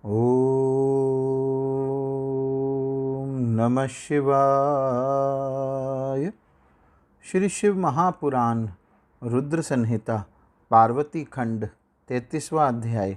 ओम नमः शिवाय। श्री शिव महापुराण रुद्र संहिता पार्वती खंड 33वां अध्याय।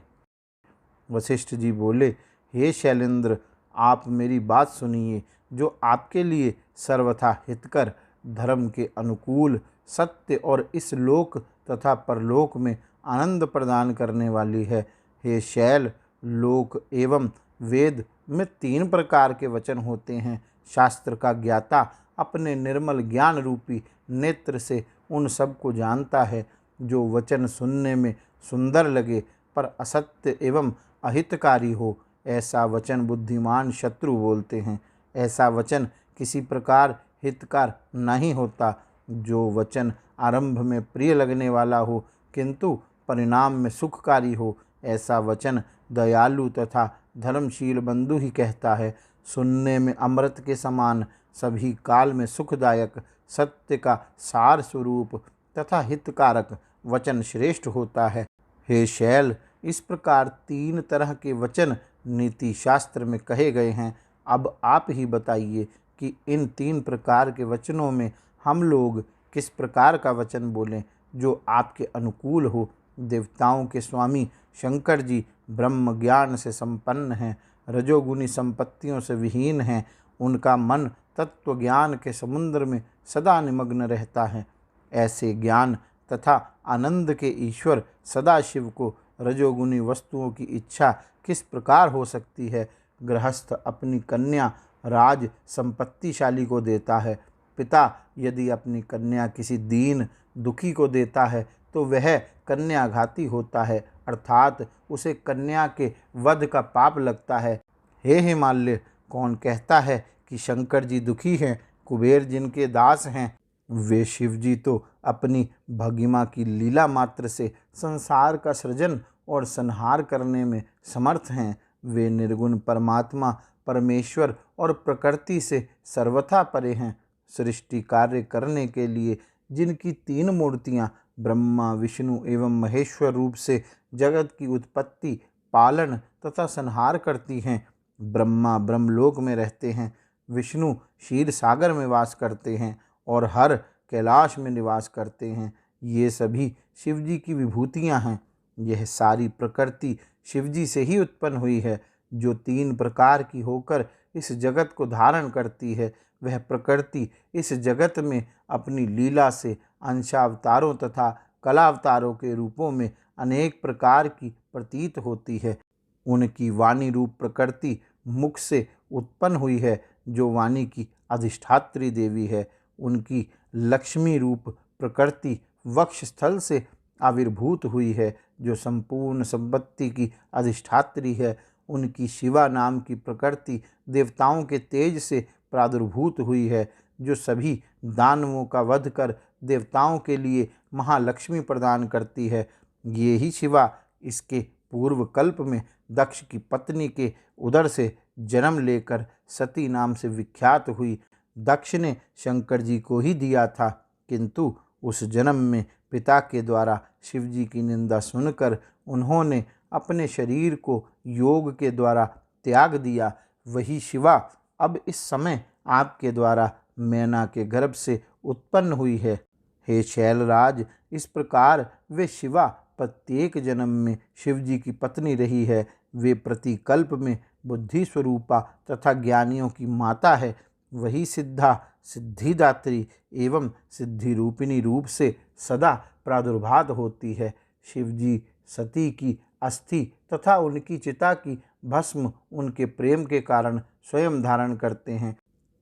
वशिष्ठ जी बोले, हे शैलेंद्र, आप मेरी बात सुनिए। जो आपके लिए सर्वथा हितकर, धर्म के अनुकूल, सत्य और इस लोक तथा परलोक में आनंद प्रदान करने वाली है। हे शैल, लोक एवं वेद में 3 प्रकार के वचन होते हैं। शास्त्र का ज्ञाता अपने निर्मल ज्ञान रूपी नेत्र से उन सब को जानता है। जो वचन सुनने में सुंदर लगे पर असत्य एवं अहितकारी हो, ऐसा वचन बुद्धिमान शत्रु बोलते हैं। ऐसा वचन किसी प्रकार हितकार नहीं होता। जो वचन आरंभ में प्रिय लगने वाला हो किंतु परिणाम में सुखकारी हो, ऐसा वचन दयालु तथा धर्मशील बंधु ही कहता है। सुनने में अमृत के समान, सभी काल में सुखदायक, सत्य का सार स्वरूप तथा हितकारक वचन श्रेष्ठ होता है। हे शैल, इस प्रकार 3 तरह के वचन नीति शास्त्र में कहे गए हैं। अब आप ही बताइए कि इन 3 प्रकार के वचनों में हम लोग किस प्रकार का वचन बोलें जो आपके अनुकूल हो। देवताओं के स्वामी शंकर जी ब्रह्म ज्ञान से संपन्न हैं, रजोगुनी संपत्तियों से विहीन हैं। उनका मन तत्व ज्ञान के समुद्र में सदा निमग्न रहता है। ऐसे ज्ञान तथा आनंद के ईश्वर सदाशिव को रजोगुनी वस्तुओं की इच्छा किस प्रकार हो सकती है। गृहस्थ अपनी कन्या राज संपत्तिशाली को देता है। पिता यदि अपनी कन्या किसी दीन दुखी को देता है तो वह कन्याघाती होता है, अर्थात उसे कन्या के वध का पाप लगता है। हे हिमालय, कौन कहता है कि शंकर जी दुखी हैं? कुबेर जिनके दास हैं, वे शिव जी तो अपनी भगिमा की लीला मात्र से संसार का सृजन और संहार करने में समर्थ हैं। वे निर्गुण परमात्मा परमेश्वर और प्रकृति से सर्वथा परे हैं। सृष्टि कार्य करने के लिए जिनकी 3 मूर्तियां ब्रह्मा विष्णु एवं महेश्वर रूप से जगत की उत्पत्ति, पालन तथा संहार करती हैं। ब्रह्मा ब्रह्मलोक में रहते हैं, विष्णु क्षीर सागर में वास करते हैं और हर कैलाश में निवास करते हैं। ये सभी शिवजी की विभूतियां हैं। यह सारी प्रकृति शिवजी से ही उत्पन्न हुई है। जो 3 प्रकार की होकर इस जगत को धारण करती है, वह प्रकृति इस जगत में अपनी लीला से अंशावतारों तथा कलावतारों के रूपों में अनेक प्रकार की प्रतीत होती है। उनकी वाणी रूप प्रकृति मुख से उत्पन्न हुई है, जो वाणी की अधिष्ठात्री देवी है। उनकी लक्ष्मी रूप प्रकृति वक्षस्थल से आविर्भूत हुई है, जो संपूर्ण संपत्ति की अधिष्ठात्री है। उनकी शिवा नाम की प्रकृति देवताओं के तेज से प्रादुर्भूत हुई है, जो सभी दानवों का वध कर देवताओं के लिए महालक्ष्मी प्रदान करती है। ये ही शिवा इसके पूर्व कल्प में दक्ष की पत्नी के उदर से जन्म लेकर सती नाम से विख्यात हुई। दक्ष ने शंकर जी को ही दिया था, किंतु उस जन्म में पिता के द्वारा शिवजी की निंदा सुनकर उन्होंने अपने शरीर को योग के द्वारा त्याग दिया। वही शिवा अब इस समय आपके द्वारा मैना के गर्भ से उत्पन्न हुई है। हे शैलराज, इस प्रकार वे शिवा प्रत्येक जन्म में शिवजी की पत्नी रही है। वे प्रतिकल्प में बुद्धि स्वरूपा तथा ज्ञानियों की माता है। वही सिद्धा, सिद्धिदात्री एवं सिद्धि रूपिणी रूप से सदा प्रादुर्भात होती है। शिवजी सती की अस्थि तथा उनकी चिता की भस्म उनके प्रेम के कारण स्वयं धारण करते हैं।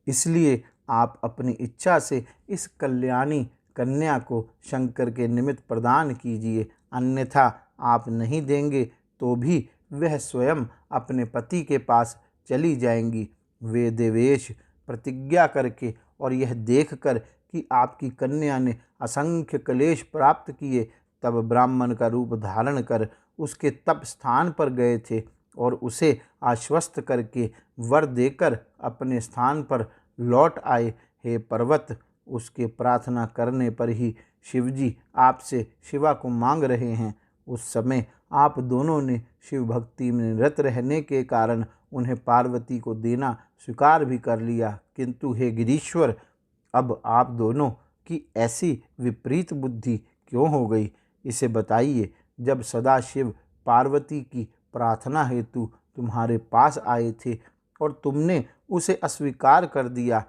इसलिए आप अपनी इच्छा से इस कल्याणी कन्या को शंकर के निमित्त प्रदान कीजिए, अन्यथा आप नहीं देंगे तो भी वह स्वयं अपने पति के पास चली जाएंगी। वे देवेश प्रतिज्ञा करके और यह देखकर कि आपकी कन्या ने असंख्य क्लेश प्राप्त किए, तब ब्राह्मण का रूप धारण कर उसके तप स्थान पर गए थे और उसे आश्वस्त करके वर देकर अपने स्थान पर लौट आए। हे पर्वत, उसके प्रार्थना करने पर ही शिवजी आपसे शिवा को मांग रहे हैं। उस समय आप दोनों ने शिव भक्ति में निरत रहने के कारण उन्हें पार्वती को देना स्वीकार भी कर लिया, किंतु हे गिरीश्वर, अब आप दोनों की ऐसी विपरीत बुद्धि क्यों हो गई, इसे बताइए। जब सदाशिव पार्वती की प्रार्थना हेतु तुम्हारे पास आए थे और तुमने उसे अस्वीकार कर दिया,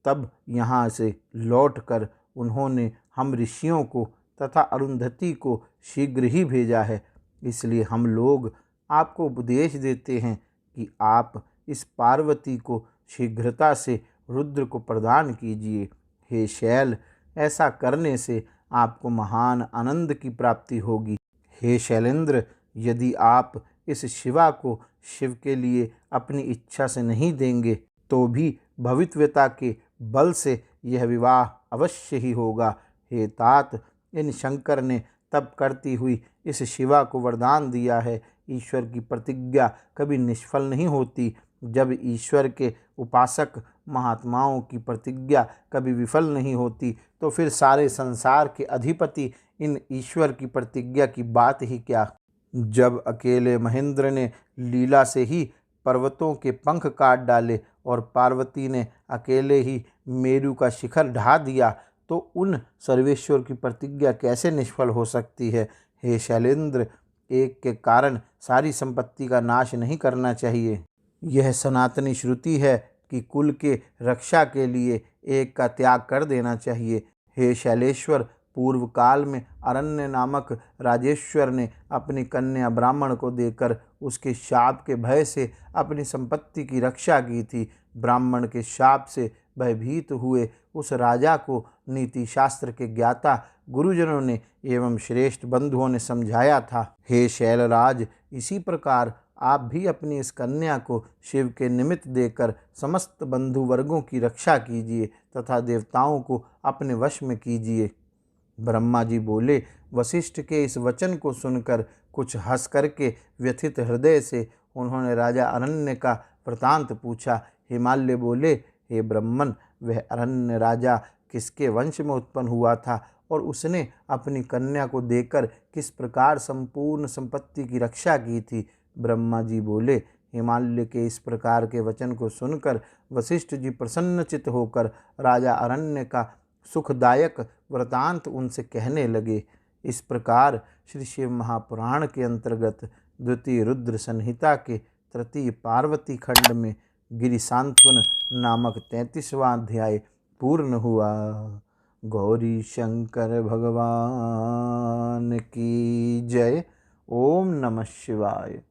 तब यहाँ से लौटकर उन्होंने हम ऋषियों को तथा अरुंधति को शीघ्र ही भेजा है। इसलिए हम लोग आपको उपदेश देते हैं कि आप इस पार्वती को शीघ्रता से रुद्र को प्रदान कीजिए। हे शैल, ऐसा करने से आपको महान आनंद की प्राप्ति होगी। हे शैलेंद्र, यदि आप इस शिवा को शिव के लिए अपनी इच्छा से नहीं देंगे तो भी भविष्यवक्ता के बल से यह विवाह अवश्य ही होगा। हे तात, इन शंकर ने तप करती हुई इस शिवा को वरदान दिया है। ईश्वर की प्रतिज्ञा कभी निष्फल नहीं होती। जब ईश्वर के उपासक महात्माओं की प्रतिज्ञा कभी विफल नहीं होती, तो फिर सारे संसार के अधिपति इन ईश्वर की प्रतिज्ञा की बात ही क्या। जब अकेले महेंद्र ने लीला से ही पर्वतों के पंख काट डाले और पार्वती ने अकेले ही मेरु का शिखर ढा दिया, तो उन सर्वेश्वर की प्रतिज्ञा कैसे निष्फल हो सकती है। हे शैलेंद्र, एक के कारण सारी संपत्ति का नाश नहीं करना चाहिए। यह सनातनी श्रुति है कि कुल के रक्षा के लिए एक का त्याग कर देना चाहिए। हे शैलेश्वर, पूर्व काल में अरण्य नामक राजेश्वर ने अपनी कन्या ब्राह्मण को देकर उसके शाप के भय से अपनी संपत्ति की रक्षा की थी। ब्राह्मण के शाप से भयभीत हुए उस राजा को नीति शास्त्र के ज्ञाता गुरुजनों ने एवं श्रेष्ठ बंधुओं ने समझाया था। हे शैलराज, इसी प्रकार आप भी अपनी इस कन्या को शिव के निमित्त देकर समस्त बंधु वर्गों की रक्षा कीजिए तथा देवताओं को अपने वश में कीजिए। ब्रह्मा जी बोले। वशिष्ठ के इस वचन को सुनकर कुछ हंस करके व्यथित हृदय से उन्होंने राजा अरण्य का वृतांत पूछा। हिमालय बोले, हे ब्रह्मन, वह अरण्य राजा किसके वंश में उत्पन्न हुआ था और उसने अपनी कन्या को देकर किस प्रकार संपूर्ण संपत्ति की रक्षा की थी। ब्रह्मा जी बोले। हिमालय के इस प्रकार के वचन को सुनकर वशिष्ठ जी प्रसन्नचित होकर राजा अरण्य का सुखदायक वृतांत उनसे कहने लगे। इस प्रकार श्री शिव महापुराण के अंतर्गत द्वितीय रुद्र संहिता के तृतीय पार्वती खंड में गिरिशांत्वन नामक 33वां अध्याय पूर्ण हुआ। गौरी शंकर भगवान की जय। ओम नमः शिवाय।